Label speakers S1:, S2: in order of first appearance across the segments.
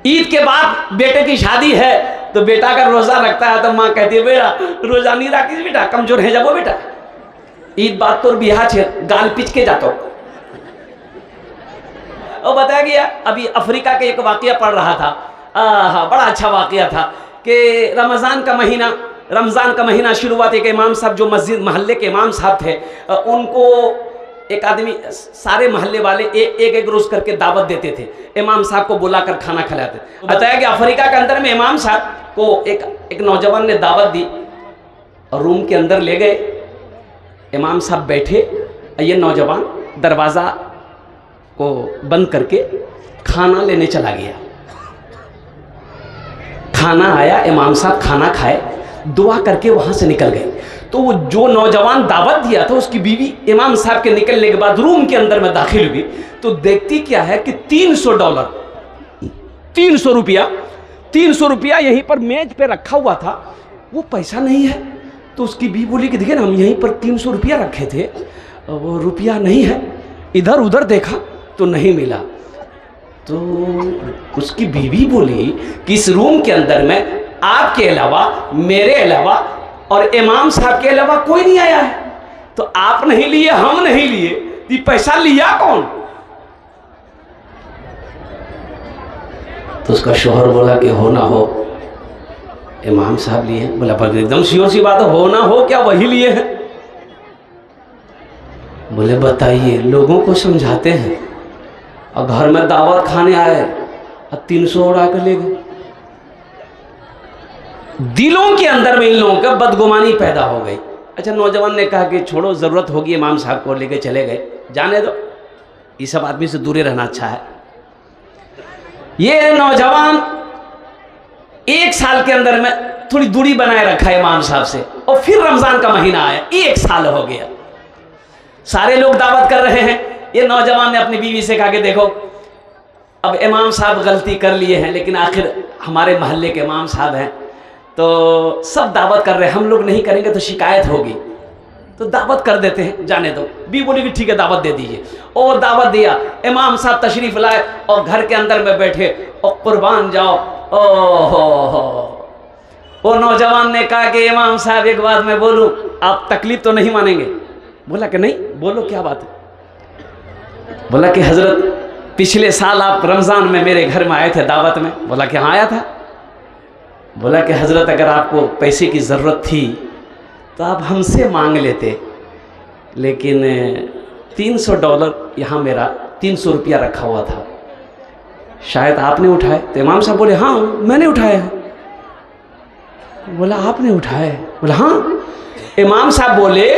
S1: ईद के बाद बेटे की शादी है तो बेटा का रोजा रखता है तो माँ कहती है बेटा रोजा नहीं रखी बेटा, कमजोर है जाबो बेटा, ईद बात तो बिहा छे गाल पिच के जातो। और बताया गया अभी अफ्रीका के एक वाकया पढ़ रहा था, बड़ा अच्छा वाकया था कि रमज़ान का महीना शुरुआत एक इमाम साहब जो मस्जिद मोहल्ले के इमाम साहब थे, उनको एक आदमी सारे मोहल्ले वाले एक रोज करके दावत देते थे, इमाम साहब को बुलाकर खाना खिलाते। बताया कि अफ्रीका के अंदर में इमाम साहब को एक नौजवान ने दावत दी और रूम के अंदर ले गए, इमाम साहब बैठे, ये नौजवान दरवाज़ा को बंद करके खाना लेने चला गया। खाना आया, इमाम साहब खाना खाए, दुआ करके वहाँ से निकल गए। तो वो जो नौजवान दावत दिया था उसकी बीवी इमाम साहब के निकलने के बाद रूम के अंदर में दाखिल हुई तो देखती क्या है कि $300 300 रुपया यहीं पर मेज पे रखा हुआ था, वो पैसा नहीं है। तो उसकी बीवी बोली कि देखिए ना हम यहीं पर 300 रुपया रखे थे, वो रुपया नहीं है। इधर उधर देखा तो नहीं मिला। तो उसकी बीवी बोली कि इस रूम के अंदर में आपके अलावा, मेरे अलावा और इमाम साहब के अलावा कोई नहीं आया है, तो आप नहीं लिए, हम नहीं लिए, ये पैसा लिया कौन? तो उसका शोहर बोला कि हो ना हो इमाम साहब लिए। बोला पर एकदम श्योर सी बात हो ना हो क्या वही लिए हैं? बोले बताइए, लोगों को समझाते हैं और घर में दावत खाने आए और 300 उड़ा कर ले गए। दिलों के अंदर में इन लोगों का बदगुमानी पैदा हो गई। अच्छा, नौजवान ने कहा कि छोड़ो, ज़रूरत होगी, इमाम साहब को लेके चले गए, जाने दो, ये सब आदमी से दूरी रहना अच्छा है। ये नौजवान 1 साल के अंदर में थोड़ी दूरी बनाए रखा है इमाम साहब से, और फिर रमज़ान का महीना आया, 1 साल हो गया, सारे लोग दावत कर रहे हैं। ये नौजवान ने अपनी बीवी से कहा कि देखो अब इमाम साहब गलती कर लिए हैं, लेकिन आखिर हमारे मोहल्ले के इमाम साहब हैं तो सब दावत कर रहे हैं, हम लोग नहीं करेंगे तो शिकायत होगी, तो दावत कर देते हैं, जाने दो। भी बोली कि ठीक है दावत दे दीजिए। और दावत दिया, इमाम साहब तशरीफ लाए और घर के अंदर में बैठे और कुर्बान जाओ। ओहो, वो नौजवान ने कहा कि इमाम साहब एक बात मैं बोलूं, आप तकलीफ तो नहीं मानेंगे? बोला कि नहीं, बोलो क्या बात है? बोला कि हजरत पिछले साल आप रमज़ान में मेरे घर में आए थे दावत में। बोला कि हाँ आया था। बोला कि हजरत अगर आपको पैसे की ज़रूरत थी तो आप हमसे मांग लेते, लेकिन $300 यहाँ मेरा 300 रुपया रखा हुआ था, शायद आपने उठाए। तो इमाम साहब बोले हाँ मैंने उठाया है। बोला आपने उठाया? बोला हाँ। इमाम साहब बोले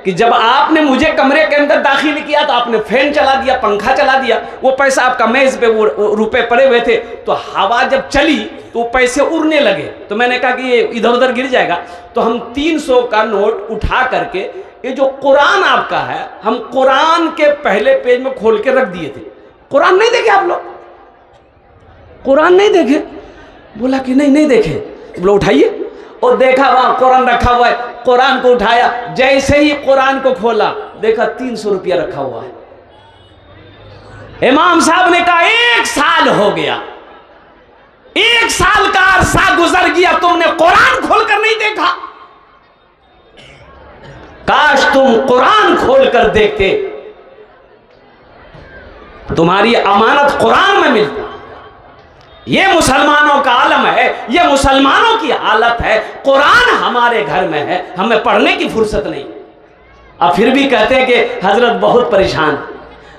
S1: कि जब आपने मुझे कमरे के अंदर दाखिल किया तो आपने फैन चला दिया, पंखा चला दिया, वो पैसा आपका मेज पे वो रुपए पड़े हुए थे, तो हवा जब चली तो पैसे उड़ने लगे, तो मैंने कहा कि ये इधर उधर गिर जाएगा, तो हम 300 का नोट उठा करके, ये जो कुरान आपका है, हम कुरान के पहले पेज में खोल के रख दिए थे। कुरान नहीं देखे आप लोग? कुरान नहीं देखे? बोला कि नहीं देखे। बोला उठाइए, और देखा वहां कुरान रखा हुआ है, कुरान को उठाया, जैसे ही कुरान को खोला देखा 300 रुपया रखा हुआ है। इमाम साहब ने कहा 1 साल हो गया, 1 साल का अरसा गुजर गया, तुमने कुरान खोलकर नहीं देखा। काश तुम कुरान खोलकर देखते, तुम्हारी अमानत कुरान में मिलती। ये मुसलमानों का आलम है, ये मुसलमानों की हालत है, कुरान हमारे घर में है, हमें पढ़ने की फुर्सत नहीं। अब फिर भी कहते हैं कि हजरत बहुत परेशान,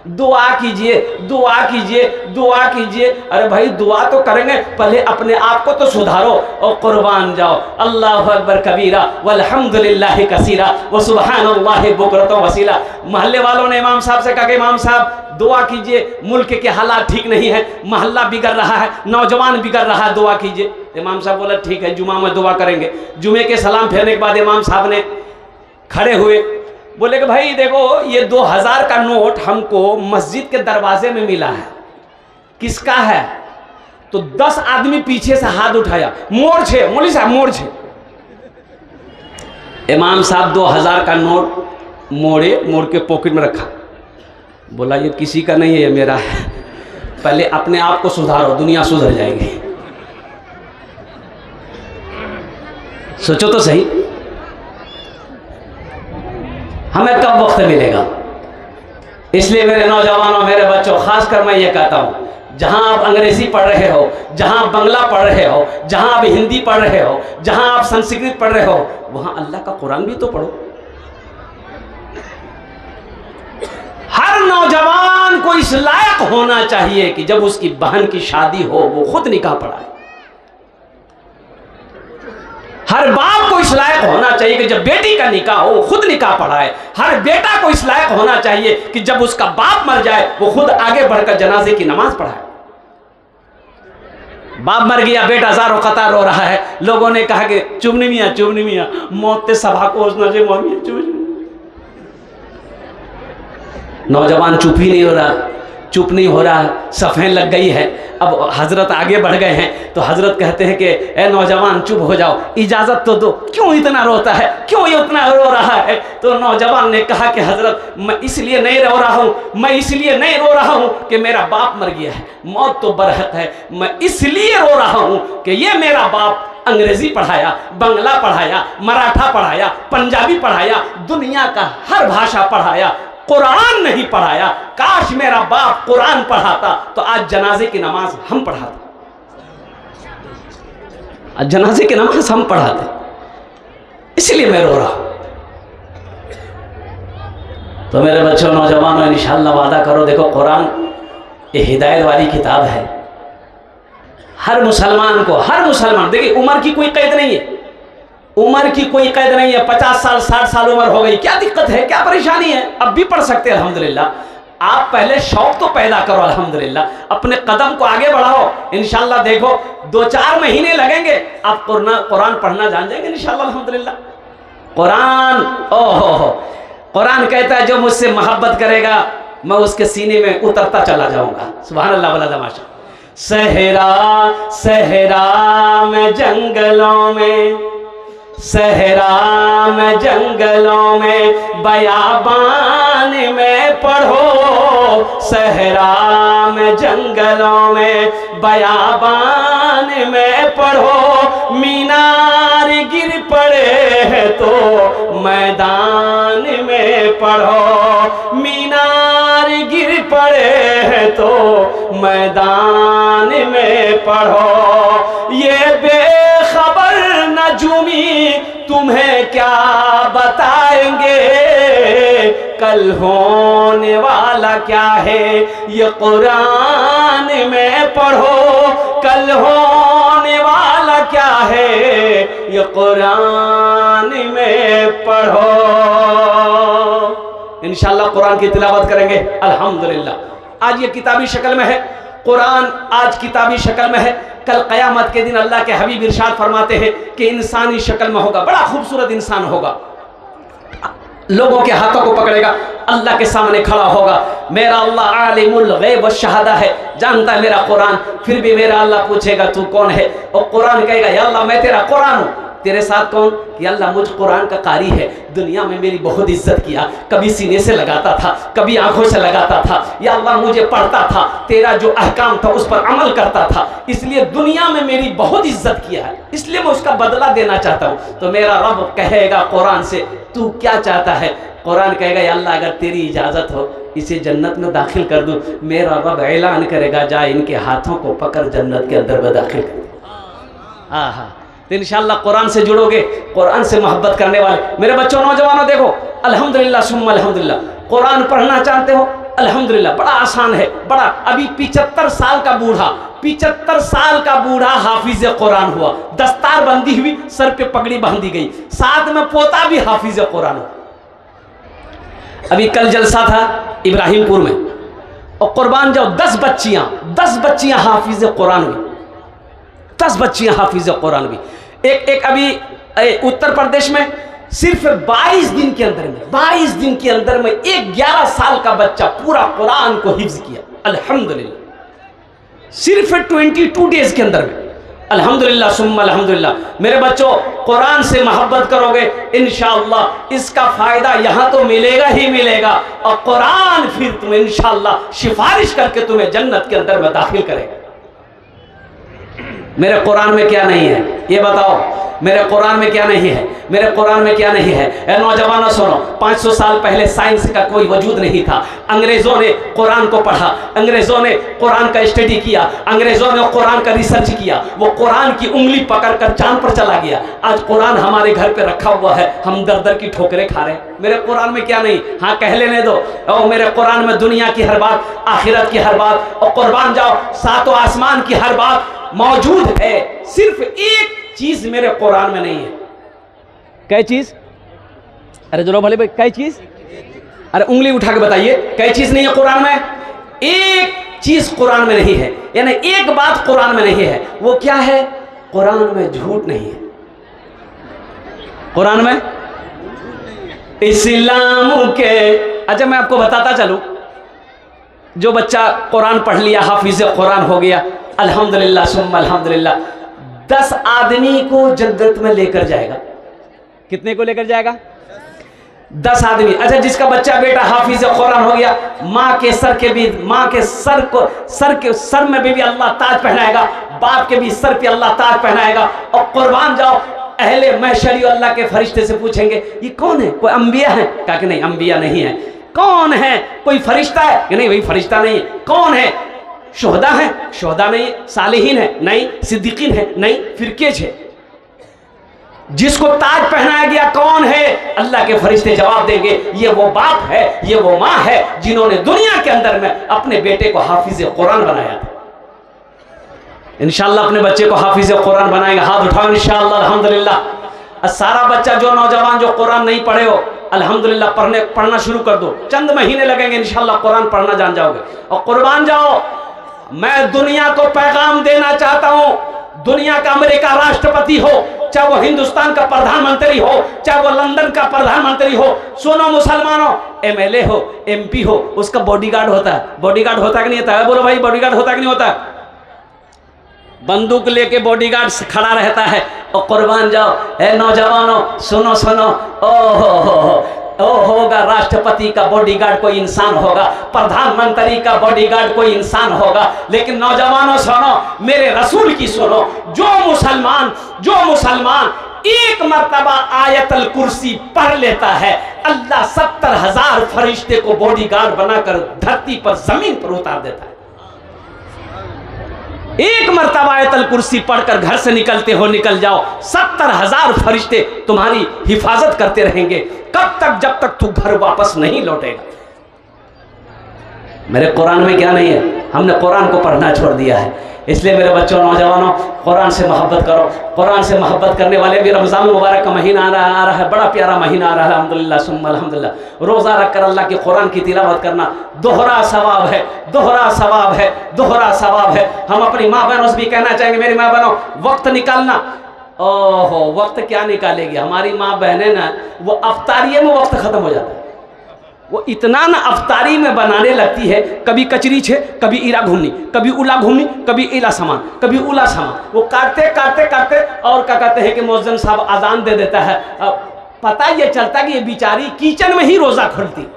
S1: दुआ कीजिए, दुआ कीजिए, दुआ कीजिए। अरे भाई दुआ तो करेंगे, पहले अपने आप को तो सुधारो और कुर्बान जाओ। अल्लाहु अकबर कबीरा वल्हम्दुलिल्लाहि कसीरा व सुब्हानल्लाहि बुकरतन वसीला। मोहल्ले वालों ने इमाम साहब से कहा कि इमाम साहब दुआ कीजिए, मुल्क के हालात ठीक नहीं है, मोहल्ला बिगड़ रहा है, नौजवान बिगड़ रहा है, दुआ कीजिए। इमाम साहब बोला ठीक है, जुमा में दुआ करेंगे। जुमे के सलाम फेरने के बाद इमाम साहब ने खड़े हुए, बोले कि भाई देखो ये 2000 का नोट हमको मस्जिद के दरवाजे में मिला है, किसका है? तो 10 आदमी पीछे से हाथ उठाया, मोड़ छे मौलवी साहब, मोड़ छे। इमाम साहब 2000 का नोट मोड़ के पॉकेट में रखा, बोला ये किसी का नहीं है, ये मेरा है। पहले अपने आप को सुधारो, दुनिया सुधर जाएगी। सोचो तो सही, हमें कब वक्त मिलेगा। इसलिए मेरे नौजवानों, मेरे बच्चों, खासकर मैं ये कहता हूँ, जहाँ आप अंग्रेजी पढ़ रहे हो, जहाँ आप बंगला पढ़ रहे हो, जहाँ आप हिंदी पढ़ रहे हो, जहाँ आप संस्कृत पढ़ रहे हो, वहाँ अल्लाह का कुरान भी तो पढ़ो। हर नौजवान को इस लायक होना चाहिए कि जब उसकी बहन की शादी हो वो खुद निकाह पढ़ाए। हर बाप को इस लायक होना चाहिए कि जब बेटी का निकाह हो वो खुद निकाह पढ़ाए। हर बेटा को इस लायक होना चाहिए कि जब उसका बाप मर जाए वो खुद आगे बढ़कर जनाजे की नमाज पढ़ाए। बाप मर गया, बेटा ज़ारो कतार रो रहा है, लोगों ने कहा कि चुमनी मियाँ मौत ते सभा को उसना जे मौत चुप। नौजवान चुप ही नहीं हो रहा, चुप नहीं हो रहा, सफ़ें लग गई है। अब हजरत आगे बढ़ गए हैं तो हजरत कहते हैं कि ए नौजवान चुप हो जाओ, इजाज़त तो दो, क्यों इतना रोता है, क्यों इतना रो रहा है। तो नौजवान ने कहा कि हजरत मैं इसलिए नहीं रो रहा हूँ, मैं इसलिए नहीं रो रहा हूँ कि मेरा बाप मर गया है, मौत तो बरहक है। मैं इसलिए रो रहा हूँ कि ये मेरा बाप अंग्रेजी पढ़ाया, बंगला पढ़ाया, मराठा पढ़ाया, पंजाबी पढ़ाया, दुनिया का हर भाषा पढ़ाया, कुरान नहीं पढ़ाया। काश मेरा बाप कुरान पढ़ाता तो आज जनाजे की नमाज हम पढ़ाते, आज जनाजे की नमाज हम पढ़ाते। इसलिए मैं रो रहा हूं। तो मेरे बच्चों, नौजवानों, इंशाअल्लाह वादा करो, देखो कुरान ये हिदायत वाली किताब है। हर मुसलमान को, हर मुसलमान, देखिए उम्र की कोई कैद नहीं है, उम्र की कोई कैद नहीं है। 50 साल 60 साल उम्र हो गई, क्या दिक्कत है, क्या परेशानी है, अब भी पढ़ सकते हैं अल्हम्दुलिल्लाह। आप पहले शौक तो पैदा करो अल्हम्दुलिल्लाह, अपने कदम को आगे बढ़ाओ। इंशाअल्लाह देखो 2-4 महीने लगेंगे, आप कुरान पढ़ना जान जाएंगे इंशाअल्लाह अल्हम्दुलिल्लाह। कुरान, ओहो, कुरान कहता है जो मुझसे मोहब्बत करेगा मैं उसके सीने में उतरता चला जाऊंगा। सुभान अल्लाह वाला तमाशा। सहरा सहरा में जंगलों में, सहरा में जंगलों में, बयाबान में पढ़ो। सहरा में जंगलों में, बयाबान में पढ़ो। मीनार गिर पड़े हैं तो मैदान में पढ़ो। मीनार गिर पड़े हैं तो मैदान में पढ़ो। ये बेखबर नजूमी तुम्हें क्या बताएंगे, कल होने वाला क्या है ये कुरान में पढ़ो। कल होने वाला क्या है ये कुरान में पढ़ो। इंशाअल्लाह कुरान की तिलावत करेंगे अल्हम्दुलिल्लाह। आज ये किताबी शक्ल में है कुरान, आज किताबी शक्ल में है। कल क़यामत के दिन अल्लाह के हबीब इरशाद फरमाते हैं कि इंसानी शक्ल में होगा, बड़ा खूबसूरत इंसान होगा, लोगों के हाथों को पकड़ेगा, अल्लाह के सामने खड़ा होगा। मेरा अल्लाह आलिमुल गैब व शहादा है, जानता है मेरा कुरान। फिर भी मेरा अल्लाह पूछेगा तू कौन है, और कुरान कहेगा या अल्लाह मैं तेरा कुरान हूँ। तेरे साथ कौन, कि अल्लाह मुझ कुरान का कारी है, दुनिया में मेरी बहुत इज्जत किया, कभी सीने से लगाता था, कभी आंखों से लगाता था, या अल्लाह मुझे पढ़ता था, तेरा जो अहकाम था उस पर अमल करता था, इसलिए दुनिया में मेरी बहुत इज्जत किया है, इसलिए मैं उसका बदला देना चाहता हूँ। तो मेरा रब कहेगा कुरान से तू क्या चाहता है। कुरान कहेगा या अल्लाह अगर तेरी इजाज़त हो इसे जन्नत में दाखिल कर दूँ। मेरा रब ऐलान करेगा जा इनके हाथों को पकड़ जन्नत के अंदर में दाखिल कर। हाँ हाँ, तो इंशाअल्लाह कुरान से जुड़ोगे, कुरान से मोहब्बत करने वाले। मेरे बच्चों, नौजवानों, देखो अल्हम्दुलिल्लाह सुम्मा अल्हम्दुलिल्लाह, कुरान पढ़ना चाहते हो अल्हम्दुलिल्लाह, बड़ा आसान है, बड़ा। अभी 75 साल का बूढ़ा, 75 साल का बूढ़ा हाफिज कुरान हुआ, दस्तार बंदी हुई, सर पे पगड़ी बांधी गई, साथ में पोता भी हाफिज कुरान हुआ। अभी कल जलसा था इब्राहिमपुर में, और कुर्बान जाओ 10 बच्चियां हाफिज कुरान हुई, 10 बच्चियां हाफिज कुरान हुई। एक अभी उत्तर प्रदेश में सिर्फ 22 दिन के अंदर में एक 11 साल का बच्चा पूरा कुरान को हिफ्ज किया अल्हम्दुलिल्लाह। सिर्फ 22 डेज के अंदर में अल्हम्दुलिल्लाह सुम्मा अल्हम्दुलिल्लाह। मेरे बच्चों, कुरान से मोहब्बत करोगे इंशाअल्लाह इसका फ़ायदा यहाँ तो मिलेगा ही मिलेगा, और कुरान फिर तुम्हें इंशाअल्लाह सिफारिश करके तुम्हें जन्नत के अंदर में दाखिल करेगा। मेरे कुरान में क्या नहीं है ये बताओ, मेरे कुरान में क्या नहीं है, मेरे कुरान में क्या नहीं है। ए नौजवानों सुनो, 500 साल पहले साइंस का कोई वजूद नहीं था। अंग्रेज़ों ने कुरान को पढ़ा, अंग्रेज़ों ने कुरान का स्टडी किया, अंग्रेज़ों ने कुरान का रिसर्च किया, वो कुरान की उंगली पकड़ कर चांद पर चला गया। आज कुरान हमारे घर पे रखा हुआ है, हम दर दर की ठोकरें खा रहे हैं। मेरे कुरान में क्या नहीं, हाँ कह लेने दो। और मेरे कुरान में दुनिया की हर बात, आखिरत की हर बात, और कुर्बान जाओ सातों आसमान की हर बात मौजूद है। सिर्फ एक चीज मेरे कुरान में नहीं है। क्या चीज? अरे जोरो भले भाई, क्या चीज? अरे उंगली उठा के बताइए, क्या चीज नहीं है कुरान में? एक चीज कुरान में नहीं है, यानी एक बात कुरान में नहीं है। वो क्या है? कुरान में झूठ नहीं है। कुरान में इस्लाम के, अच्छा मैं आपको बताता चलूं, जो बच्चा कुरान पढ़ लिया, हाफिज कुरान हो गया, अल्हम्दुलिल्लाह सुम्मा अल्हम्दुलिल्लाह, 10 आदमी को जन्नत में लेकर जाएगा। कितने को लेकर जाएगा? 10 आदमी। अच्छा जिसका बच्चा बेटा हाफिज कुरान हो गया, माँ के सर के भी, माँ के सर को, सर में भी अल्लाह ताज पहनाएगा, बाप के भी सर पे अल्लाह ताज पहनाएगा। और कुर्बान जाओ, अहले महशर अल्लाह के फरिश्ते से पूछेंगे ये कौन है? कोई अंबिया है? कहा कि नहीं अंबिया नहीं है। कौन है? कोई फरिश्ता है? कि नहीं भाई फरिश्ता नहीं है। कौन है? शुहदा है? शुहदा नहीं। सालिहीन है? नहीं। सिद्दीकीन है? नहीं। फिर केज है। जिसको ताज पहनाया गया कौन है? अल्लाह के फरिश्ते जवाब देंगे ये वो बाप है, ये वो माँ है जिन्होंने दुनिया के अंदर में अपने बेटे को हाफिज कुरान बनाया था। इंशाअल्लाह अपने बच्चे को हाफिज कुरान बनाएंगे, हाथ उठाओ इंशाअल्लाह अल्हम्दुलिल्लाह। सारा बच्चा जो नौजवान जो कुरान नहीं पढ़े हो, अल्हम्दुलिल्लाह पढ़ना शुरू कर दो। चंद महीने लगेंगे इंशाअल्लाह कुरान पढ़ना जान जाओगे। और कुर्बान जाओ, मैं दुनिया को पैगाम देना चाहता हूं। दुनिया का अमेरिका राष्ट्रपति हो, चाहे वो हिंदुस्तान का प्रधानमंत्री हो, चाहे वो लंदन का प्रधानमंत्री हो, सुनो मुसलमानों, एमएलए हो, एमपी हो, उसका बॉडीगार्ड होता है। बॉडीगार्ड होता कि नहीं होता है? बोलो भाई बॉडीगार्ड होता कि नहीं होता? बंदूक लेके बॉडीगार्ड खड़ा रहता है। और कुर्बान जाओ ए नौजवानों, सुनो सुनो, ओ होगा राष्ट्रपति का बॉडीगार्ड कोई इंसान होगा, प्रधानमंत्री का बॉडीगार्ड कोई इंसान होगा, लेकिन नौजवानों सुनो, मेरे रसूल की सुनो, जो मुसलमान एक मर्तबा आयतल कुर्सी पढ़ लेता है, अल्लाह 70,000 फरिश्ते को बॉडीगार्ड बनाकर धरती पर जमीन पर उतार देता है। एक मर्तबा आयतल कुर्सी पढ़कर घर से निकलते हो, निकल जाओ, 70,000 फरिश्ते तुम्हारी हिफाजत करते रहेंगे। कब तक? जब तक तू घर वापस नहीं लौटेगा। मेरे कुरान में क्या नहीं है? हमने कुरान को पढ़ना छोड़ दिया है। इसलिए मेरे बच्चों नौजवानों, कुरान से मोहब्बत करो। कुरान से मोहब्बत करने वाले भी, रमज़ान मुबारक का महीना आ रहा है, बड़ा प्यारा महीना आ रहा है, अल्हम्दुलिल्लाह सुम्मा अल्हम्दुलिल्लाह। रोज़ा रखकर अल्लाह के कुरान की तिलावत करना दोहरा सवाब है, दोहरा सवाब है, दोहरा सवाब है। हम अपनी माँ बहनों से भी कहना चाहेंगे, मेरी माँ बहनों वक्त निकालना। ओहो वक्त क्या निकालेगी हमारी माँ बहनें ना, वो अफ्तारिये में वक्त ख़त्म हो जाता है। वो इतना ना अफ्तारी में बनाने लगती है, कभी कचरी छे, कभी ईरा घूमनी, कभी उला घूमनी, कभी इला सामान, कभी उला सामान, वो काटते काटते काटते, और क्या कहते हैं कि मौज़िन साहब अजान दे देता है। पता ये चलता कि ये बेचारी किचन में ही रोज़ा खोलती।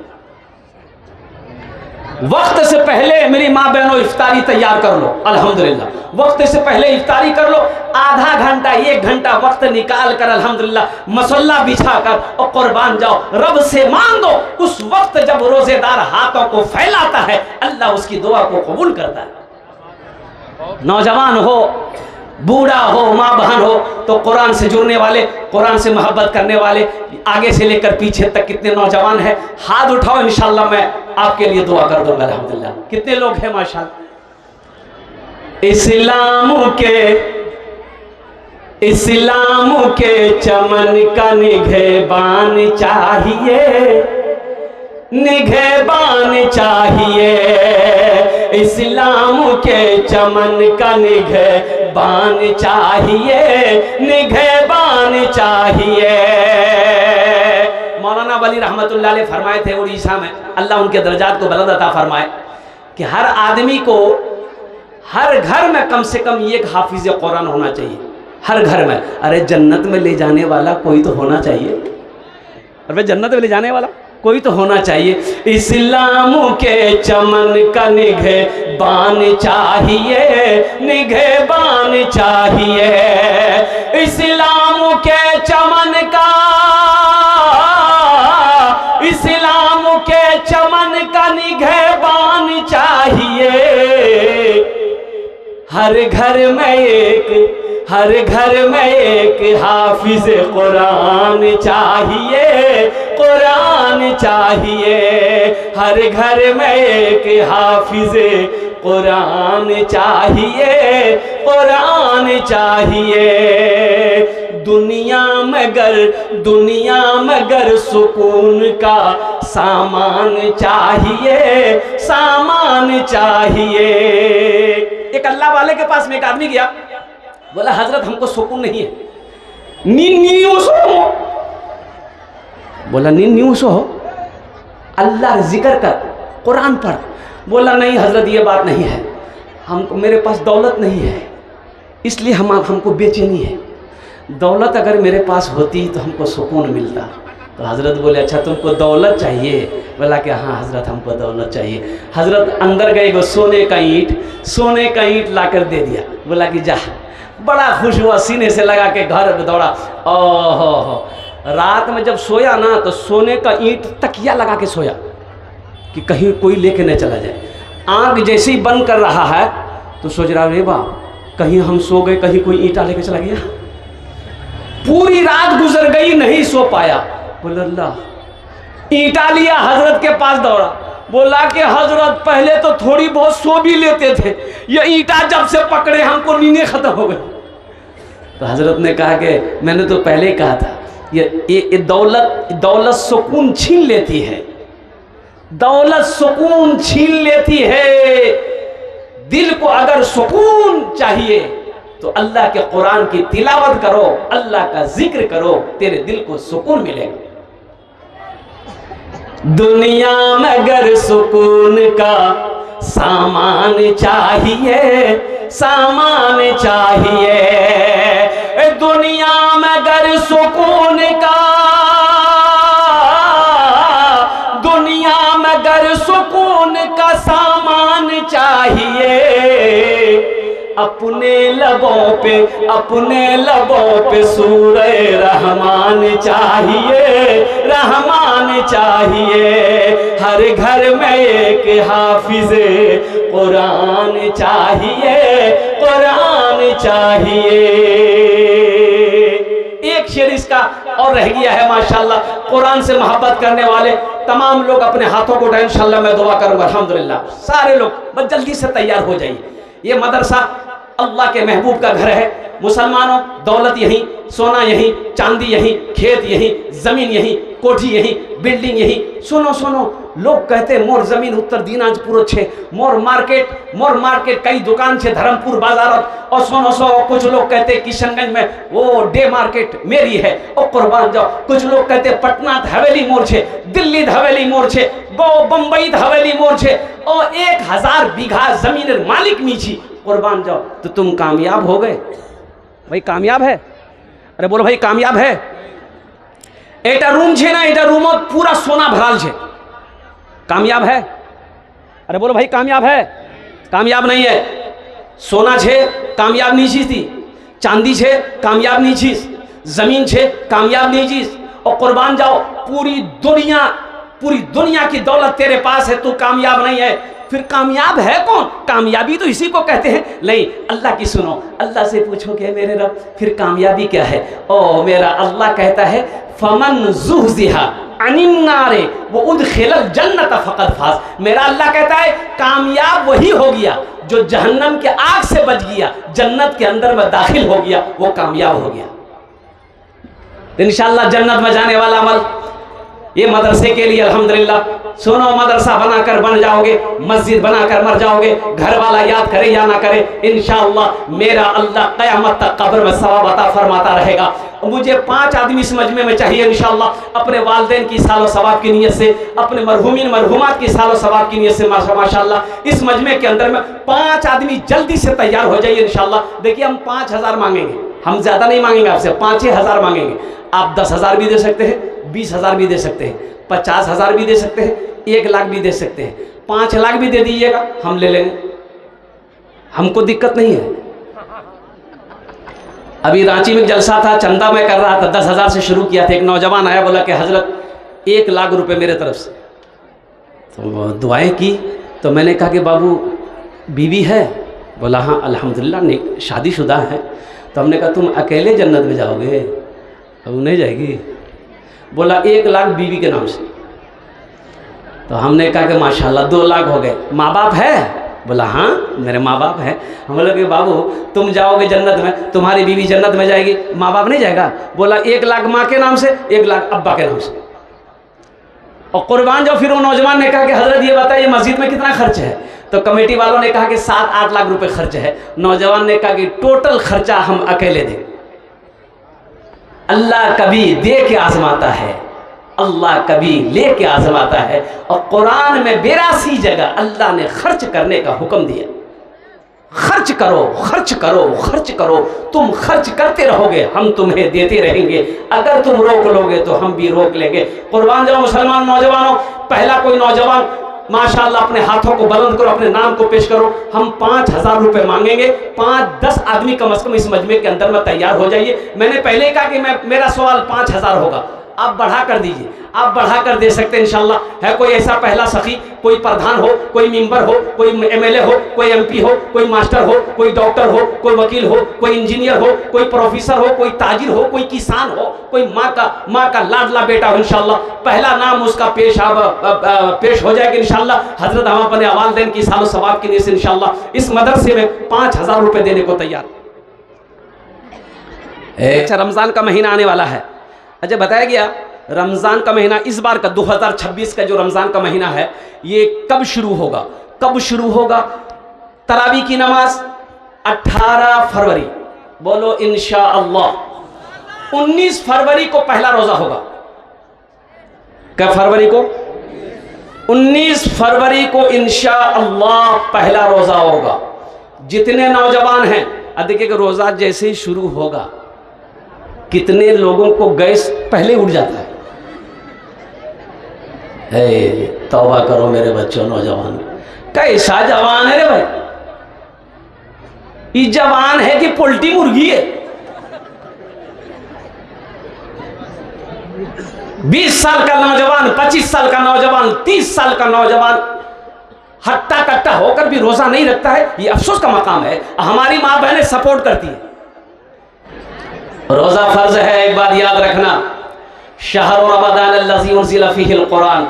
S1: वक्त से पहले मेरी माँ बहनों इफ्तारी तैयार कर लो, अल्हम्दुलिल्लाह वक्त से पहले इफ्तारी कर लो। आधा घंटा 1 घंटा वक्त निकाल कर अल्हम्दुलिल्लाह मसल्ला बिछा कर और कुर्बान जाओ, रब से मांगो। उस वक्त जब रोजेदार हाथों को फैलाता है, अल्लाह उसकी दुआ को कबूल करता है। नौजवान हो, बूढ़ा हो, माँ बहन हो, तो कुरान से जुड़ने वाले, कुरान से मोहब्बत करने वाले, आगे से लेकर पीछे तक कितने नौजवान हैं, हाथ उठाओ, इंशाअल्लाह मैं आपके लिए दुआ कर दूंगा अल्हम्दुलिल्लाह। कितने लोग हैं माशाअल्लाह। इस्लाम के चमन का निगहबान चाहिए, निगहबान चाहिए। इस्लाम के चमन का निगहबान चाहिए, निगहबान चाहिए। मौलाना वली रहमतुल्लाह अलैह फरमाए थे उड़ीसा में, अल्लाह उनके दर्जात को बुलंद अता फरमाए, कि हर आदमी को हर घर में कम से कम एक हाफिज कुरान होना चाहिए, हर घर में। अरे जन्नत में ले जाने वाला कोई तो होना चाहिए, अरे जन्नत में ले जाने वाला कोई तो होना चाहिए। इस्लाम के चमन का निगहबान चाहिए, निगहबान चाहिए। इस्लाम के चमन का, इस्लाम के चमन का निगहबान चाहिए। हर घर में एक, हर घर में एक हाफिज कुरान चाहिए, कुरान चाहिए। हर घर में एक हाफिज कुरान चाहिए, कुरान चाहिए। दुनिया में गर सुकून का सामान चाहिए, सामान चाहिए। एक अल्लाह वाले के पास में एक आदमी गया, बोला हजरत हमको सुकून नहीं है, नींद सो। बोला नींद सो, अल्लाह जिक्र कर, कुरान पढ़। बोला नहीं हजरत ये बात नहीं है, हमको, मेरे पास दौलत नहीं है, इसलिए हमको बेचैनी है। दौलत अगर मेरे पास होती तो हमको सुकून मिलता। तो हजरत बोले अच्छा तुमको दौलत चाहिए? बोला कि हाँ हजरत हमको दौलत चाहिए। हजरत अंदर गए, वो सोने का ईंट ला कर दे दिया। बोला कि जा। बड़ा खुश हुआ, सीने से लगा के घर में दौड़ा। ओहो, रात में जब सोया ना तो सोने का ईंट तकिया लगा के सोया कि कहीं कोई लेके न चला जाए। आँख जैसे ही बंद कर रहा है तो सोच रहा रे बाप कहीं हम सो गए, कहीं कोई ईंटा लेके चला गया। पूरी रात गुजर गई, नहीं सो पाया। बोला अल्लाह, ईंटा लिया, हजरत के पास दौड़ा। बोला कि हजरत पहले तो थोड़ी बहुत सो भी लेते थे, ये ईंटा जब से पकड़े हमको नींदें खत्म हो गई। तो हजरत ने कहा कि मैंने तो पहले ही कहा था, ये दौलत सुकून छीन लेती है, दौलत सुकून छीन लेती है। दिल को अगर सुकून चाहिए तो अल्लाह के कुरान की तिलावत करो, अल्लाह का जिक्र करो, तेरे दिल को सुकून मिलेगा। दुनिया में अगर सुकून का सामान चाहिए, सामान चाहिए। दुनिया में अगर सुकून का, दुनिया में अगर सुकून का सामान चाहिए। अपने लबों पे सूरे रहमान चाहिए, रहमान चाहिए। हर घर में एक हाफिज कुरान चाहिए, कुरान चाहिए। एक शेर इसका और रह गया है माशाल्लाह। कुरान से मोहब्बत करने वाले तमाम लोग अपने हाथों को उठाएं, इंशाल्लाह मैं दुआ करूंगा। अल्हम्दुलिल्लाह सारे लोग बस जल्दी से तैयार हो जाइए। ये मदरसा अल्लाह के महबूब का घर है। मुसलमानों, दौलत यहीं, सोना यहीं, चांदी यहीं, खेत यहीं, जमीन यहीं, कोठी यहीं, बिल्डिंग यहीं। सुनो सुनो, लोग कहते मोर जमीन उत्तर दिनाजपुर छे, मोर मार्केट कई दुकान छे धर्मपुर बाजारत। और सुनो सो, कुछ लोग कहते किशनगंज में वो डे मार्केट मेरी है और कुर्बान जाओ। कुछ लोग कहते पटना हवेली मोर छे, दिल्ली हवेली मोर छे, बम्बई हवेली मोर छे और 1000 बीघा जमीन मालिक मीछी, कुर्बान जाओ। तो तुम कामयाब हो गए भाई? कामयाब है? अरे बोलो भाई कामयाब है? एटा रूम छे ना, एटा रूम पूरा सोना भराल छे, कामयाब है? अरे बोलो भाई कामयाब है? कामयाब नहीं है। सोना छे कामयाब नहीं चीज थी, चांदी छे कामयाब नहीं चीज, जमीन छे कामयाब नहीं चीज। और कुर्बान जाओ, पूरी दुनिया की दौलत तेरे पास है, तू कामयाब नहीं है। फिर कामयाब है कौन? कामयाबी तो इसी को कहते हैं। नहीं, अल्लाह की सुनो, अल्लाह से पूछो कि मेरे रब फिर कामयाबी क्या है? ओ मेरा अल्लाह कहता है फमन ज़ुहज़िहा अनिन नारे व उदखिलल जन्नत फ़क़द फ़ाज़। मेरा अल्लाह कहता है कामयाब वही हो गया जो जहन्नम के आग से बच गया, जन्नत के अंदर में दाखिल हो गया, वो कामयाब हो गया। इंशाअल्लाह जन्नत में जाने वाला अमल ये मदरसे के लिए अल्हम्दुलिल्लाह। सुनो, मदरसा बनाकर बन जाओगे, मस्जिद बनाकर मर जाओगे, घर वाला याद करे या ना करे, इंशाअल्लाह मेरा अल्लाह क़यामत तक कब्र में सवाब अता फरमाता रहेगा। मुझे 5 आदमी इस मजमे में चाहिए इंशाअल्लाह, अपने वालिदैन की सालो सवाब की नीयत से, अपने मरहूमीन मरहूमात की सालो सवाब की नीयत से माशाअल्लाह इस मजमे के अंदर में 5 आदमी जल्दी से तैयार हो जाइए इंशाअल्लाह। देखिए हम 5000 मांगेंगे, हम ज़्यादा नहीं मांगेंगे आपसे, 5-6 हज़ार मांगेंगे। आप 10,000 भी दे सकते हैं, 20,000 भी दे सकते हैं, 50,000 भी दे सकते हैं, 1 लाख भी दे सकते हैं, 5 लाख भी दे दीजिएगा, हम ले लेंगे, हमको दिक्कत नहीं है। अभी रांची में जलसा था, चंदा मैं कर रहा था, 10,000 से शुरू किया था। एक नौजवान आया, बोला कि हजरत 1 लाख रुपए मेरे तरफ से। तो दुआएं की, तो मैंने कहा कि बाबू बीवी है? बोला हाँ अल्हम्दुलिल्लाह शादीशुदा है। तो हमने कहा तुम अकेले जन्नत में जाओगे? अब नहीं जाएगी। बोला 1 लाख बीवी के नाम से। तो हमने कहा कि माशाल्लाह 2 लाख हो गए। माँ बाप है? बोला हाँ मेरे माँ बाप हैं। हम बोले कि बाबू तुम जाओगे जन्नत में, तुम्हारी बीवी जन्नत में जाएगी, माँ बाप नहीं जाएगा? बोला 1 लाख माँ के नाम से, 1 लाख अब्बा के नाम से। और कुर्बान जाओ। फिर वो नौजवान ने कहा कि हजरत ये बताइए मस्जिद में कितना खर्च है? तो कमेटी वालों ने कहा कि 7-8 लाख रुपए खर्च है। नौजवान ने कहा कि टोटल खर्चा हम अकेले दें। अल्लाह कभी दे के आजमाता है, अल्लाह कभी ले के आजमाता है। और कुरान में 82 जगह अल्लाह ने खर्च करने का हुक्म दिया। खर्च करो, खर्च करो, खर्च करो। तुम खर्च करते रहोगे, हम तुम्हें देते रहेंगे। अगर तुम रोक लोगे तो हम भी रोक लेंगे। कुर्बान जाओ मुसलमान नौजवानों। पहला कोई नौजवान माशाअल्लाह अपने हाथों को बुलंद करो, अपने नाम को पेश करो। हम 5,000 रुपए मांगेंगे। 5-10 आदमी कम से कम इस मजमे के अंदर में तैयार हो जाइए। मैंने पहले कहा कि मेरा सवाल 5,000 होगा, आप बढ़ा कर दीजिए, आप बढ़ा कर दे सकते हैं इंशाल्लाह। है कोई ऐसा पहला सखी, कोई प्रधान हो, कोई मेंबर हो, कोई एमएलए हो, कोई एमपी हो, कोई मास्टर हो, कोई डॉक्टर हो, कोई वकील हो, कोई इंजीनियर हो, कोई प्रोफेसर हो, कोई ताजिर हो, कोई किसान हो, कोई माँ का लाडला बेटा हो इंशाल्लाह। पहला नाम उसका पेश हो जाएगा इंशाल्लाह। हजरत हम अपने वालिदैन की सालो सवाब की नीयत से इंशाल्लाह इस मदरसे में 5,000 रुपए देने को तैयार। अच्छा, रमजान का महीना आने वाला है। अच्छा, बताया गया रमज़ान का महीना इस बार का 2026 का जो रमज़ान का महीना है ये कब शुरू होगा? कब शुरू होगा? तरावी की नमाज 18 फरवरी, बोलो इंशाअल्लाह। 19 फरवरी को पहला रोज़ा होगा। क्या फरवरी को? 19 फरवरी को इंशाअल्लाह पहला रोज़ा होगा। जितने नौजवान हैं, देखिए कि रोज़ा जैसे ही शुरू होगा कितने लोगों को गैस पहले उठ जाता है। तौबा करो मेरे बच्चों, नौजवान कैसा जवान है रे भाई। ये जवान है कि पोल्ट्री मुर्गी है? 20 साल का नौजवान, 25 साल का नौजवान, 30 साल का नौजवान हट्टा कट्टा होकर भी रोजा नहीं रखता है। ये अफसोस का मकाम है। हमारी माँ बहनें सपोर्ट करती है। रोजा फर्ज है, एक बात याद रखना। शहर रमज़ान अल्लज़ी उन्ज़िला फ़ीहिल कुरान,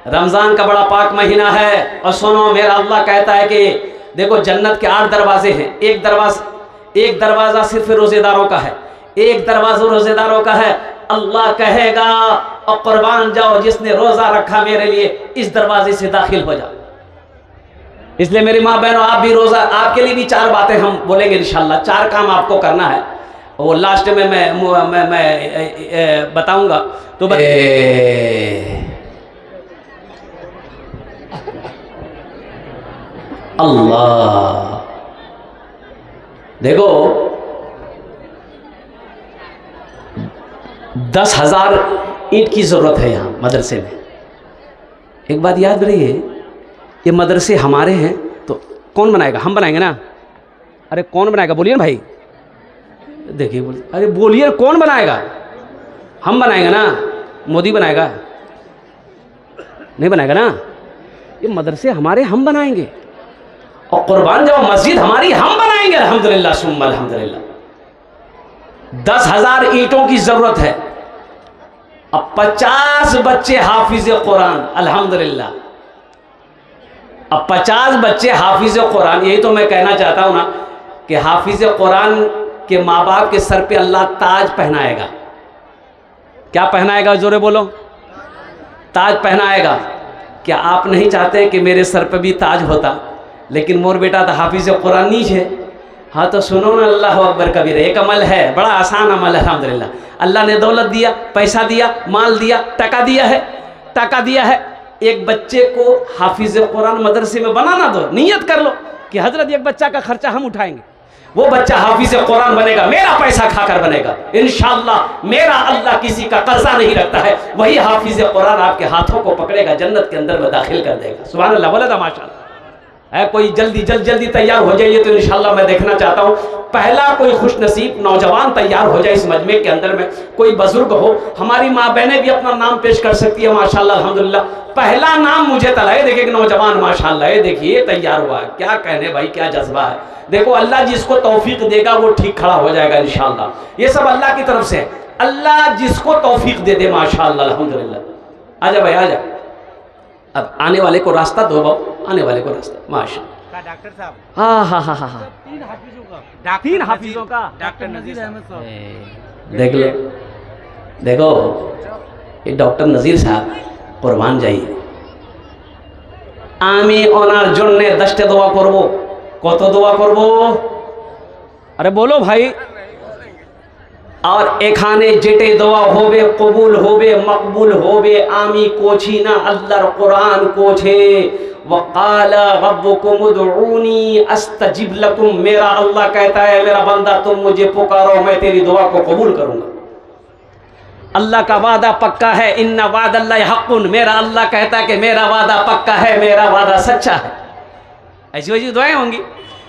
S1: रमज़ान का बड़ा पाक महीना है। और सुनो, मेरा अल्लाह कहता है कि देखो जन्नत के 8 दरवाजे हैं। एक दरवाज़ा सिर्फ रोज़ेदारों का है, एक दरवाज़ा रोज़ेदारों का है। अल्लाह कहेगा और कुर्बान जाओ जिसने रोज़ा रखा मेरे लिए, इस दरवाजे से दाखिल हो जाओ। इसलिए मेरी माँ बहनों, आप भी रोज़ा, आपके लिए भी 4 बातें हम बोलेंगे इंशाल्लाह। 4 काम आपको करना है, वो लास्ट में मैं बताऊंगा। तो अल्लाह, देखो 10,000 ईंट की ज़रूरत है यहाँ मदरसे में। एक बात याद रहिए, ये मदरसे हमारे हैं तो कौन बनाएगा? हम बनाएंगे ना। अरे कौन बनाएगा? बोलिए ना भाई। देखिए बोलिए, अरे बोलिए कौन बनाएगा? हम बनाएंगे ना। मोदी बनाएगा? नहीं बनाएगा ना। ये मदरसे हमारे, हम बनाएंगे। और कुर्बान जाओ मस्जिद हमारी, हम बनाएंगे। अल्हम्दुलिल्लाह सुम्मा अल्हम्दुलिल्लाह। 10,000 ईंटों की जरूरत है। अब 50 बच्चे हाफिज कुरान, अल्हम्दुलिल्लाह। अब 50 बच्चे हाफिज कुरान। यही तो मैं कहना चाहता हूँ ना कि हाफिज कुरान के माँ बाप के सर पे अल्लाह ताज पहनाएगा। क्या पहनाएगा? जोरे बोलो। ताज पहनाएगा। क्या आप नहीं चाहते कि मेरे सर पे भी ताज होता? लेकिन मोर बेटा तो हाफिज़ कुरान नीच है। हाँ तो सुनो ना, अल्लाह अकबर कबीर, एक अमल है, बड़ा आसान अमल है अल्हम्दुलिल्लाह। अल्लाह ने दौलत दिया, पैसा दिया, माल दिया, टका दिया है, टका दिया है। एक बच्चे को हाफिज़ कुरान मदरसे में बनाना दो, नियत कर लो कि हजरत एक बच्चा का खर्चा हम उठाएंगे, वो बच्चा हाफिज़ कुरान बनेगा, मेरा पैसा खाकर बनेगा इंशाअल्लाह। मेरा अल्लाह किसी का कर्जा नहीं रखता है, वही हाफिज़ कुरान आपके हाथों को पकड़ेगा, जन्नत के अंदर में दाखिल कर देगा। सुभान अल्लाह, बोला था माशाअल्लाह। है कोई जल्दी तैयार हो जाइए तो इंशाअल्लाह मैं देखना चाहता हूँ पहला कोई खुश नसीब नौजवान तैयार हो जाए इस मजमे के अंदर में, कोई बुजुर्ग हो। हमारी माँ बहनें भी अपना नाम पेश कर सकती है माशाअल्लाह अल्हम्दुलिल्लाह। पहला नाम मुझे तलाए, देखिए कि नौजवान माशाअल्लाह, देखिए तैयार हुआ है, क्या कहने भाई, क्या जज्बा है। देखो अल्लाह जिसको तौफीक देगा वो ठीक खड़ा हो जाएगा इंशाअल्लाह। ये सब अल्लाह की तरफ से है, अल्लाह जिसको तौफीक दे दे माशाअल्लाह अल्हम्दुलिल्लाह। आजा भाई आजा, अब आने वाले को रास्ता दो बाबू, आने वाले को रास्ता माशाअल्लाह।
S2: डॉक्टर साहब,
S1: हाँ, तीन हाफिजों का
S2: डॉक्टर नजीर अहमद साहब,
S1: देख लो, देखो ये डॉक्टर नजीर साहब कुरबान जाइए। आमी ओनार जन्ने 10টা দোয়া করব। কত দোয়া করব? আরে বলো ভাই। और এখানে যেটে দোয়া হবে কবুল হবে মকবুল হবে আমি কোছি না, আল্লাহর কোরআন কোছে। वक़ाल रब्बुकुम उदऊनी अस्तजिब लकुम, मेरा अल्लाह कहता है मेरा बंदा तुम मुझे पुकारो मैं तेरी दुआ को कबूल करूंगा। अल्लाह का वादा पक्का है, इन्ना वादल्लाहि हक़्क़ुन, मेरा अल्लाह कहता है कि मेरा वादा पक्का है, मेरा वादा सच्चा है। ऐसी वैसी दुआएं होंगी।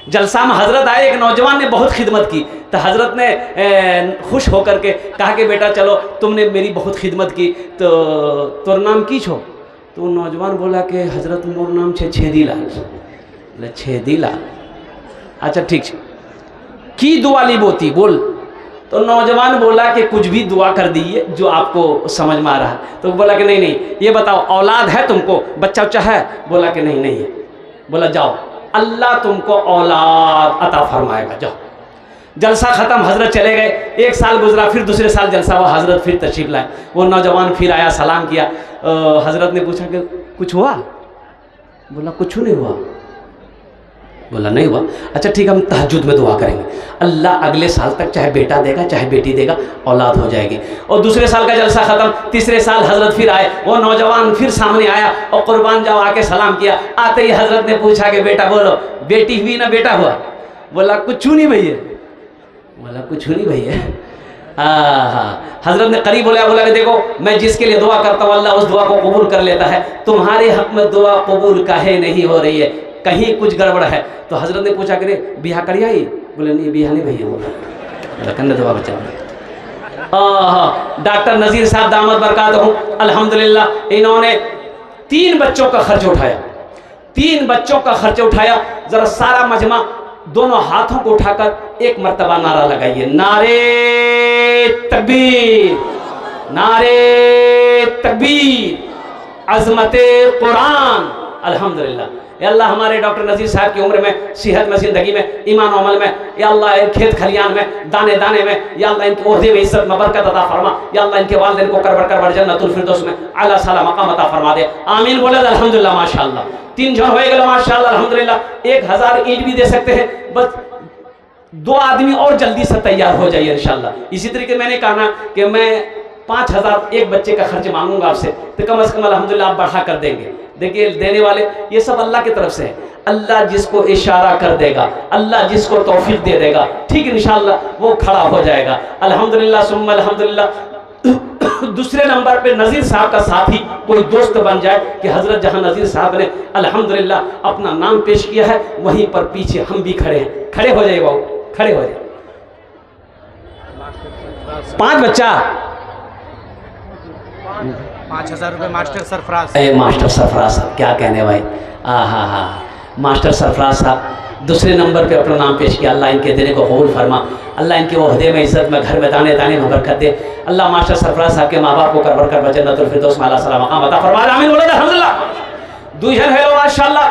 S1: जलसा में हजरत आए, एक नौजवान ने बहुत खिदमत की तो हजरत ने खुश होकर के कहा कि बेटा चलो तुमने मेरी बहुत खिदमत की तो तोर नाम की छो? तो नौजवान बोला कि हजरत मोर नाम छे छेदीलाल। छेदीलाल, अच्छा ठीक है, की दुआ ली बोती बोल। तो नौजवान बोला कि कुछ भी दुआ कर दीजिए जो आपको समझ में आ रहा है। तो बोला कि नहीं ये बताओ औलाद है तुमको, बच्चा उच्चा है? बोला कि नहीं है। बोला जाओ अल्लाह तुमको औलाद अता फरमाएगा, जाओ। जलसा ख़त्म, हजरत चले गए। एक साल गुजरा, फिर दूसरे साल जलसा हुआ, हजरत फिर तशरीफ लाए। वो नौजवान फिर आया, सलाम किया। हजरत ने पूछा कि कुछ हुआ? बोला कुछ नहीं हुआ। बोला नहीं हुआ, अच्छा ठीक है हम तहज्जुद में दुआ करेंगे, अल्लाह अगले साल तक चाहे बेटा देगा चाहे बेटी देगा, औलाद हो जाएगी। और दूसरे साल का जलसा ख़त्म, तीसरे साल हजरत फिर आए। वो नौजवान फिर सामने आया और कुर्बान जाओ आके सलाम किया। आते ही हजरत ने पूछा कि बेटा बोलो बेटी हुई ना बेटा हुआ? बोला कुछ नहीं भैया। बोला कुछ नहीं भैया। हजरत ने करीब बोला कि देखो मैं जिसके लिए दुआ करता हूँ अल्लाह उस दुआ को कबूल कर लेता है, तुम्हारे हक में दुआ कबूल काहे नहीं हो रही है, कहीं कुछ गड़बड़ है? तो हजरत ने पूछा कि बिहा करिया ही? बोले नहीं बिहा नहीं भैया। बोला कन्ने दुआ बच्चा। डॉक्टर नज़ीर साहब दामद बरकातहू अल्हम्दुलिल्लाह इन्होंने 3 बच्चों का खर्च उठाया। 3 बच्चों का खर्च उठाया। जरा सारा मजमा दोनों हाथों को उठाकर एक मर्तबा नारा लगाइए, नारे तकबीर, नारे तकबीर, अज़मते कुरान। अल्हम्दुलिल्लाह या अल्लाह हमारे डॉक्टर नज़ीर साहब की उम्र में, सेहत में, ज़िंदगी में, ईमान अमल में, या अल्लाह खेत खलियान में, दाने दाने में, या अल्लाह इनके ओहदे में इज्जत में बरकत अता फरमा। या अल्लाह इनके वालिदैन को कर जन्नतुल फिरदौस में आला साला मकाम अता फरमा दे। आमीन बोले अल्हम्दुलिल्लाह माशाअल्लाह। 3 जन हो गए माशाअल्लाह अल्हम्दुलिल्लाह। 1000 ईंट भी दे सकते हैं, बस 2 आदमी और जल्दी से तैयार हो जाइए इंशाअल्लाह। इसी तरीके मैंने कहा ना कि मैं 5000 एक बच्चे का खर्च मांगूंगा आपसे, तो कम से कम अल्हम्दुलिल्लाह आप बढ़ा कर देंगे। देखिए देने वाले ये सब अल्लाह की तरफ से है। अल्लाह जिसको इशारा कर देगा, अल्लाह जिसको तौफीक दे देगा, ठीक इंशाअल्लाह वो खड़ा हो जाएगा। अल्हम्दुलिल्लाह सुम्मा अल्हम्दुलिल्लाह। दूसरे नंबर पे नज़ीर साहब का साथी कोई दोस्त बन जाए कि हजरत जहां नज़ीर साहब ने अल्हम्दुलिल्लाह अपना नाम पेश किया है वहीं पर पीछे हम भी खड़े हैं। खड़े हो जाइए बाबू, खड़े हो जाइए। 5 बच्चा
S2: 5000 रुपये मास्टर सरफराज।
S1: मास्टर सरफराज साहब क्या कहने भाई, हाँ मास्टर सरफराज साहब दूसरे नंबर पे अपना नाम पेश किया। अल्लाह इनके देने को कबूल फरमा, अल्लाह इनके ओहदे में, इज्जत में, घर में, दाने दाने में बरकत दे। अल्लाह मास्टर सरफराज साहब के माँ बाप को कर कर जन्नतुल फिरदौस में आला साला मकाम अता फरमा। आमीन बोले अल्हम्दुलिल्लाह। 2 जन है माशाअल्लाह।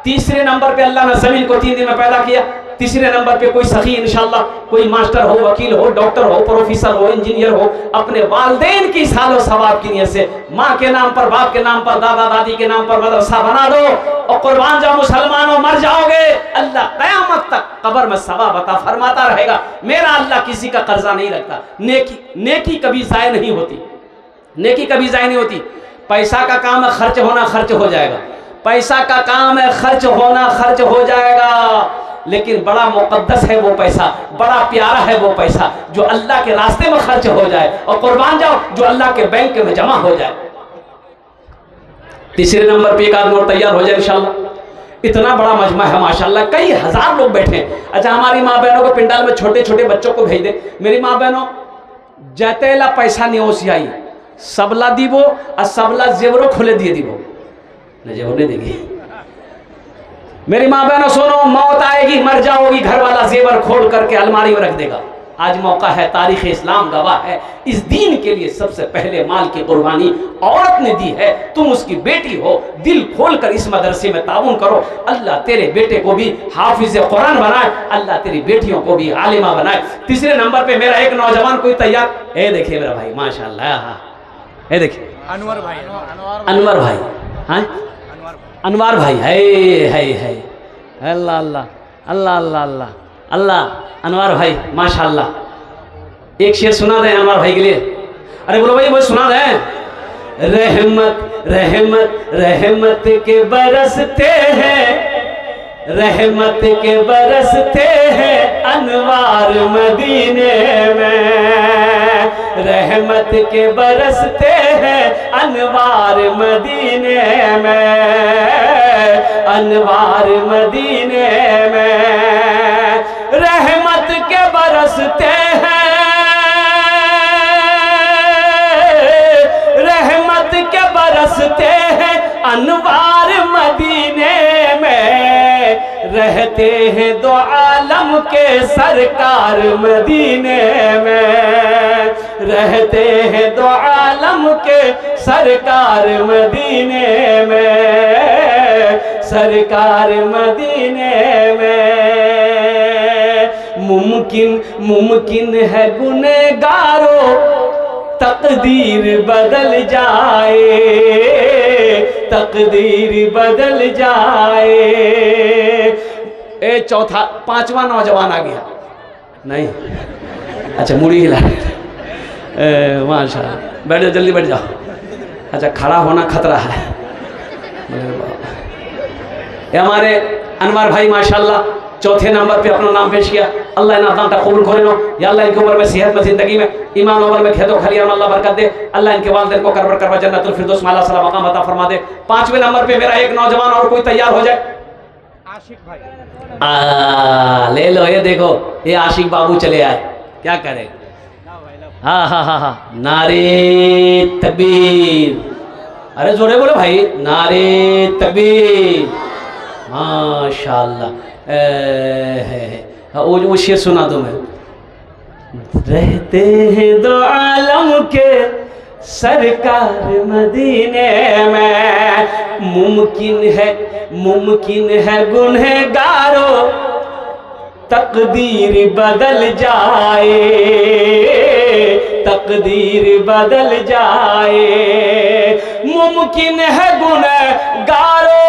S1: तीसरे नंबर पे अल्लाह ने ज़मीन को 3 दिन में पैदा किया। तीसरे नंबर पे कोई सखी इंशाल्लाह, कोई मास्टर हो, वकील हो, डॉक्टर हो, प्रोफेसर हो, इंजीनियर हो, अपने वालिदैन की सालो सवाब की नियत से माँ के नाम पर, बाप के नाम पर, दादा दादी के नाम पर मदरसा बना दो और कुर्बान जाओ मुसलमानों, मर जाओगे, अल्लाह क़यामत तक कब्र में सवाब अता फरमाता रहेगा। मेरा अल्लाह किसी का कर्जा नहीं रखता। नेकी कभी ज़ाय नहीं होती, नेकी कभी ज़ाय नहीं होती। पैसा का काम है खर्च होना, खर्च हो जाएगा। पैसा का काम है खर्च होना, खर्च हो जाएगा, लेकिन बड़ा मुक़द्दस है वो पैसा, बड़ा प्यारा है वो पैसा जो अल्लाह के रास्ते में खर्च हो जाए, और कुर्बान जाओ जो अल्लाह के बैंक में जमा हो जाए। तीसरे नंबर पे एक आदमी और तैयार हो जाए इंशाल्लाह। इतना बड़ा मजमा है माशाल्लाह, कई हजार लोग बैठे हैं। अच्छा, हमारी माँ बहनों को पिंडाल में छोटे छोटे बच्चों को भेज दे। मेरी माँ बहनों जतेला पैसा नहीं ओसियाई, सबला दीबो और सबला जेवरो खुले दिए दीबो न, जेवर नहीं देगी। मेरी माँ बहनों सुनो, मौत आएगी, मर जाओगी, घर वाला जेवर खोल करके अलमारी में रख देगा। आज मौका है, तारीख इस्लाम गवाह है, इस दीन के लिए सबसे पहले माल की कुर्बानी औरत ने दी है। तुम उसकी बेटी हो, दिल खोलकर इस मदरसे में ताउन करो। अल्लाह तेरे बेटे को भी हाफिज कुरान बनाए, अल्लाह तेरी बेटियों को भी आलिमा बनाए। तीसरे नंबर पे मेरा एक नौजवान कोई तैयार, ए देखिए मेरा भाई माशाल्लाह, ए देखिए
S2: अनवर भाई,
S1: अनवर भाई, हाँ अनवर भाई, है अल्लाह अल्लाह अल्लाह अल्लाह अल्लाह अल्लाह, अनवर भाई माशाल्लाह। एक शेर सुना दें अनवर भाई के लिए। अरे बोलो भाई, वो सुना दें। रहमत रहमत रहमत के बरसते हैं, रहमत के बरसते हैं अनवार मदीने में, रहमत के बरसते हैं अनवार मदीने में, अनवार मदीने में, रहमत के बरसते हैं, रहमत के बरसते हैं अनवार मदीने में, रहते हैं दो आलम के सरकार मदीने में, रहते हैं दो आलम के सरकार मदीने में, सरकार मदीने में। मुमकिन है गुनहगारों तकदीर बदल जाए, तकदीर बदल जाए। ए चौथा, पांचवा नौजवान आ गया नहीं, अच्छा मुड़ी हिला, माशाल्लाह, बैठ जाओ जल्दी बैठ जाओ। अच्छा, खड़ा होना खतरा है। ये हमारे अनवर भाई माशाल्लाह चौथे नंबर पे अपना नाम पेश किया। अल्लाह इन्हें अपना कबूल करे लो या अल्लाह इनकी उम्र में, सेहत में, जिंदगी में, ईमान उम्र में, खेदो खलियान अल्लाह बरकत दे। अल्लाह इनके वालिदैन को करबर करवा जन्नतुल फिरदौस में आला मकाम अता फरमा दे। पांचवें नंबर पे मेरा एक नौजवान और कोई तैयार हो जाए।
S2: आशिक भाई,
S1: ले लो, ये देखो, ये आशिक बाबू चले आए, क्या करे। हाँ हाँ हाँ हाँ, नारे तकबीर, अरे जोरे बोलो भाई, नारे तकबीर, माशाल्लाह। वो शेर सुना दो मैं। रहते हैं दो आलम के सरकार मदीने में, मुमकिन है गुनहगारों तकदीर बदल जाए, तकदीर बदल जाए। मुमकिन है गुनहगारों,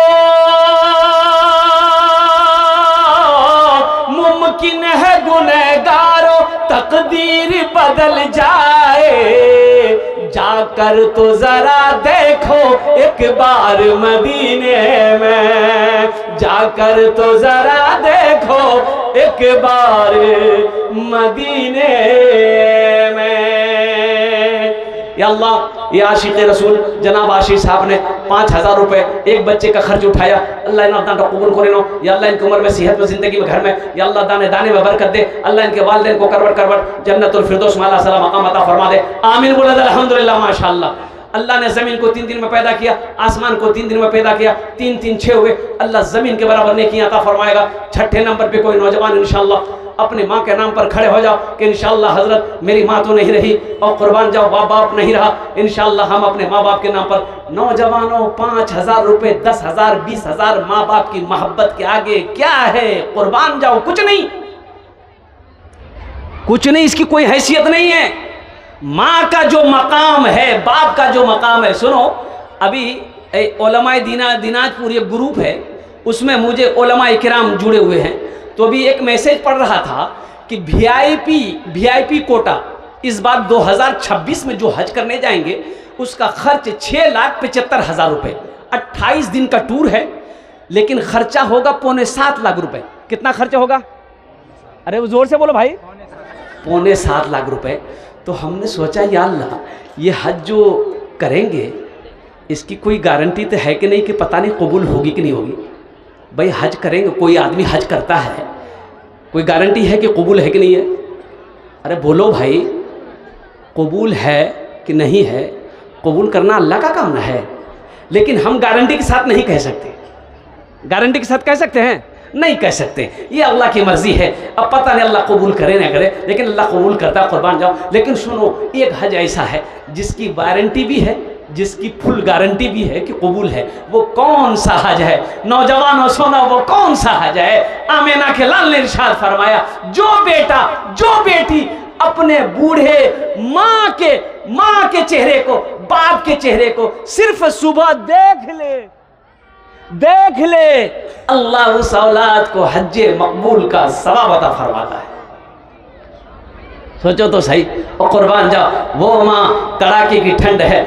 S1: मुमकिन है गुनहगारों तकदीर बदल जाए। जाकर तो जरा देखो एक बार मदीने में, जाकर तो जरा देखो एक बार मदीने में। या अल्लाह, ये आशिक रसूल जनाब आशीष साहब ने 5000 रुपये एक बच्चे का खर्च उठाया। अल्लाह इन्हें अपना कबूल करे नो या अल्लाह इनकी उम्र में, सेहत में, जिंदगी में, घर में या अल्लाह दाने दाने में बरकत दे। अल्लाह इनके वालिदैन को करवट करवट जन्नतुल फिरदौस में आला मकाम अता फरमा दे। आमीन बोला अल्हम्दुलिल्लाह माशाअल्लाह। अल्लाह ने ज़मीन को 3 दिन में पैदा किया, आसमान को 3 दिन में पैदा किया, 3 3 6 हुए। अल्लाह ज़मीन के बराबर नेकियां अता फरमाएगा। छठे नंबर पे कोई नौजवान इंशाअल्लाह अपने माँ के नाम पर खड़े हो जाओ कि इंशाअल्लाह हज़रत मेरी माँ तो नहीं रही और कुर्बान जाओ बाप नहीं रहा, इंशाअल्लाह हम अपने माँ बाप के नाम पर। नौजवानों 5,000 रुपये, 10,000, 20,000 माँ बाप की मोहब्बत के आगे क्या है? कुर्बान जाओ, कुछ नहीं, कुछ नहीं, इसकी कोई हैसियत नहीं है। माँ का जो मकाम है, बाप का जो मकाम है। सुनो, अभी उलमाए दिनाजपुर एक ग्रुप है, उसमें मुझे उलमाए किराम जुड़े हुए हैं, तो अभी एक मैसेज पढ़ रहा था कि वीआईपी कोटा इस बार 2026 में जो हज करने जाएंगे उसका खर्च 6,75,000 रुपये। 28 दिन का टूर है, लेकिन खर्चा होगा 6.25 लाख रुपए। कितना खर्चा होगा? अरे वो जोर से बोलो भाई। 6.25 लाख रुपए। तो हमने सोचा या अल्लाह, ये हज जो करेंगे इसकी कोई गारंटी तो है कि नहीं कि पता नहीं कबूल होगी कि नहीं होगी। भाई हज करेंगे, कोई आदमी हज करता है, कोई गारंटी है कि कबूल है कि नहीं है? अरे बोलो भाई, कबूल है कि नहीं है? कबूल करना अल्लाह का काम ना है, लेकिन हम गारंटी के साथ नहीं कह सकते। गारंटी के साथ कह सकते हैं? नहीं कह सकते, ये अल्लाह की मर्जी है। अब पता नहीं अल्लाह कबूल करे ना करे, लेकिन अल्लाह कबूल करता है, कुर्बान जाओ। लेकिन सुनो, एक हज ऐसा है जिसकी वारंटी भी है, जिसकी फुल गारंटी भी है कि कबूल है। वो कौन सा हज है? नौजवानों सुनो, वो कौन सा हज है? आमिना के लाल ने इरशाद फरमाया, जो बेटा जो बेटी अपने बूढ़े माँ के चेहरे को, बाप के चेहरे को सिर्फ सुबह देख ले, अल्लाह उस औलाद को हज्जे मकबूल का सवाब अता फरमाता है। सोचो तो सही। और कुर्बान जाओ, वो माँ कड़ाके की ठंड है,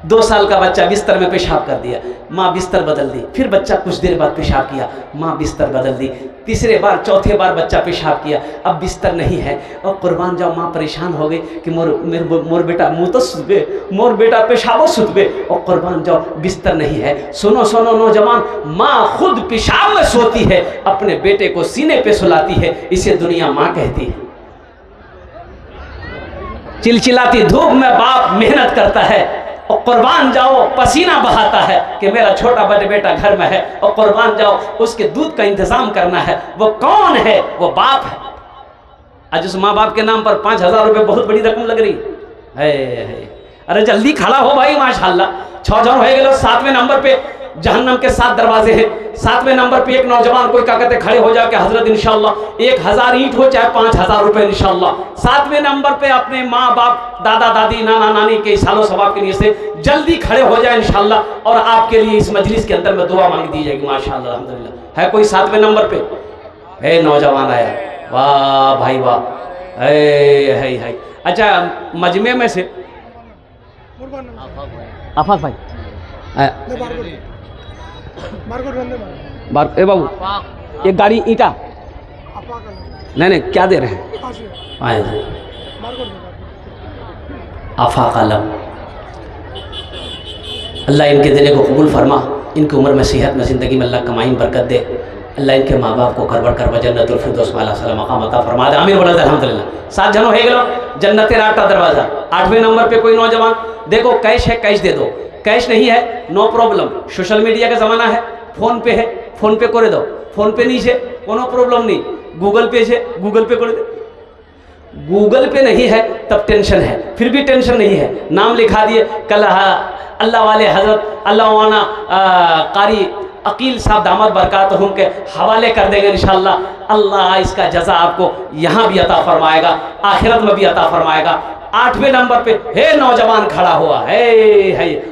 S1: 2 साल का बच्चा बिस्तर में पेशाब कर दिया, माँ बिस्तर बदल दी, फिर बच्चा कुछ देर बाद पेशाब किया, माँ बिस्तर बदल दी, तीसरे बार चौथे बार बच्चा पेशाब किया, अब बिस्तर नहीं है। और कुर्बान जाओ, माँ परेशान हो गई कि मोर बेटा मुँह तो सुतबे, मोर बेटा पेशाबो सुतबे। और कुर्बान जाओ, बिस्तर नहीं है। सुनो नौजवान, माँ खुद पेशाब में सोती है, अपने बेटे को सीने पे सुलाती है, इसे दुनिया माँ कहती है। चिलचिलाती धूप में बाप मेहनत करता है और कुर्बान जाओ पसीना बहाता है कि मेरा छोटा बड़े बेटा घर में है, और कुर्बान जाओ उसके दूध का इंतजाम करना है। वो कौन है? वो बाप है। आज उस माँ बाप के नाम पर 5,000 रुपये बहुत बड़ी रकम लग रही है। अरे जल्दी खड़ा हो भाई, माशाल्लाह 6 जन हो गए। 7वें नंबर पे जहन्नम के 7 दरवाजे हैं। 7वें नंबर पे एक नौजवान कोई क्या कहते खड़े हो जाके हजरत इंशाल्लाह 1,000 ईंट हो चाहे 5,000 रुपए इंशाल्लाह। 7वें नंबर पे अपने माँ बाप, दादा दादी, नाना नानी के सालों सवाब के लिए से जल्दी खड़े हो जाए इंशाल्लाह, और आपके लिए इस मजलिस के अंदर में दुआ मांग दी जाएगी माशाल्लाह अल्हम्दुलिल्लाह। है कोई 7वें नंबर पे? है नौजवान आया, वाह भाई वाह, है। अच्छा, मजमे में से आफाक भाई ए बाबू, एक गाड़ी ईटा नहीं क्या दे रहे हैं? आफाक आलम, अल्लाह इनके दिले को कबूल फरमा, इनकी उम्र में सेहत में ज़िंदगी में अल्लाह कमाई बरकत दे। अल्लाह इनके माँ बाप को करबर कर जन्नतुल फिरदौस वाला सलाम मकाम अता फरमा दे। आमीन बोला अल्हम्दुलिल्लाह। 7 जन हो गए, जन्नत रात का दरवाज़ा। 8वें नंबर पे कोई नौजवान, देखो कैश है, कैश दे दो, कैश नहीं है नो प्रॉब्लम, सोशल मीडिया का ज़माना है, फ़ोन पे है, फ़ोन पे करे दो, फ़ोन पे नहीं है कोनो प्रॉब्लम नहीं, गूगल पे है, गूगल पे करे दो। गूगल पे नहीं है तब टेंशन है, फिर भी टेंशन नहीं है, नाम लिखा दिए। कल अल्लाह वाले हज़रत अल्लाह कारी अकील साहब दामद बरकातहुम के हवाले कर देंगे इंशाअल्लाह। अल्लाह इसका जज़ा आपको यहाँ भी अता फरमाएगा, आखिरत में भी अता फरमाएगा। 8वें नंबर पे हे नौजवान खड़ा हुआ है,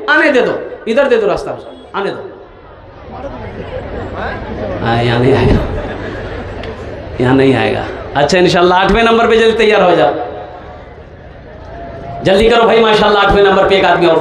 S1: आने दे दो, इधर दे दो रास्ता, आने दो। यहाँ नहीं आएगा, यहाँ नहीं आएगा। अच्छा इंशाअल्लाह 8वें नंबर पे जल्दी तैयार हो जाओ, जल्दी करो भाई माशाअल्लाह। 8वें नंबर पे एक आदमी और